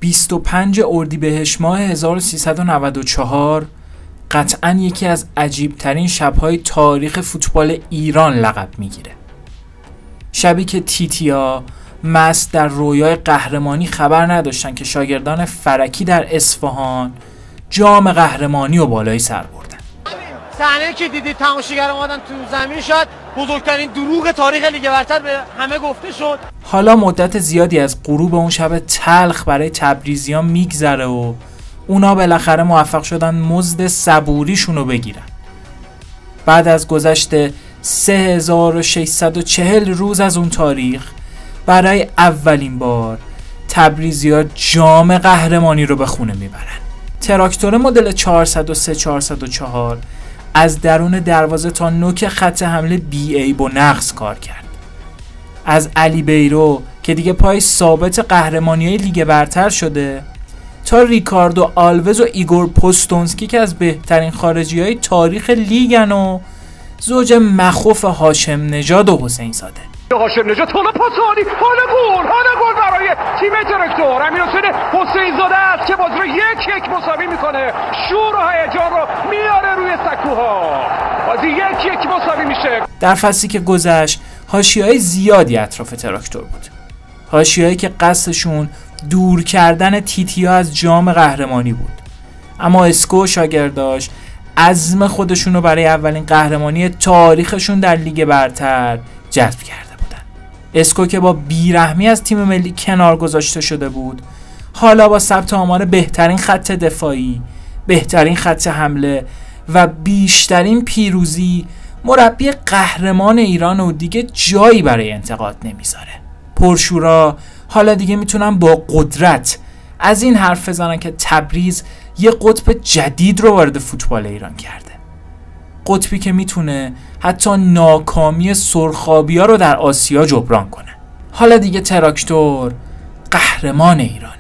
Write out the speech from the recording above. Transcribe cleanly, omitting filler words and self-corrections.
25 اردیبهشت ماه 1394 قطعاً یکی از عجیب‌ترین شب‌های تاریخ فوتبال ایران لقب می‌گیره. شبی که تیتیا مست در رویای قهرمانی خبر نداشتن که شاگردان فرکی در اصفهان جام قهرمانی و بالای سر بردن. صحنه‌ای که دیدید تماشاگران اومدن تو زمین شاید بزرگترین دروغ تاریخ لیگ برتر به همه گفته شد. حالا مدت زیادی از غروب اون شب تلخ برای تبریزیان میگذره و اونا بالاخره موفق شدن مزد صبوریشون رو بگیرن. بعد از گذشت 3640 روز از اون تاریخ برای اولین بار تبریزی‌ها جام قهرمانی رو به خونه میبرن. تراکتور مدل 403-404 از درون دروازه تا نوک خط حمله BA با نقص کار کرد. از علی بیرو که دیگه پای ثابت قهرمانی‌های لیگ برتر شده تا ریکاردو آلوز و ایگور پوستونسکی که از بهترین خارجی‌های تاریخ لیگن و زوج مخوف هاشم نژاد و حسین زاده. هاشم نژاد حالا پاسانی، حالا گل برای تیم تراکتور. امیرحسین حسین زاده است که بازی رو 1-1 مساوی میکنه. شور و هیجان رو میاره روی سکوها. بازی 1-1 مساوی میشه. در فصلی که گذشت حاشیه‌های زیادی اطراف تراکتور بود. حاشیه‌هایی که قصدشون دور کردن تیتیا از جام قهرمانی بود. اما اسکو و شاگرداش عزم خودشون رو برای اولین قهرمانی تاریخشون در لیگ برتر جذب کرده بودن. اسکو که با بیرحمی از تیم ملی کنار گذاشته شده بود، حالا با ثبت آمار بهترین خط دفاعی، بهترین خط حمله و بیشترین پیروزی مربی قهرمان ایران و دیگه جایی برای انتقاد نمیذاره. پرشورا حالا دیگه میتونن با قدرت از این حرف بزنن که تبریز یه قطب جدید رو وارد فوتبال ایران کرده. قطبی که میتونه حتی ناکامی سرخابی‌ها رو در آسیا جبران کنه. حالا دیگه تراکتور قهرمان ایران.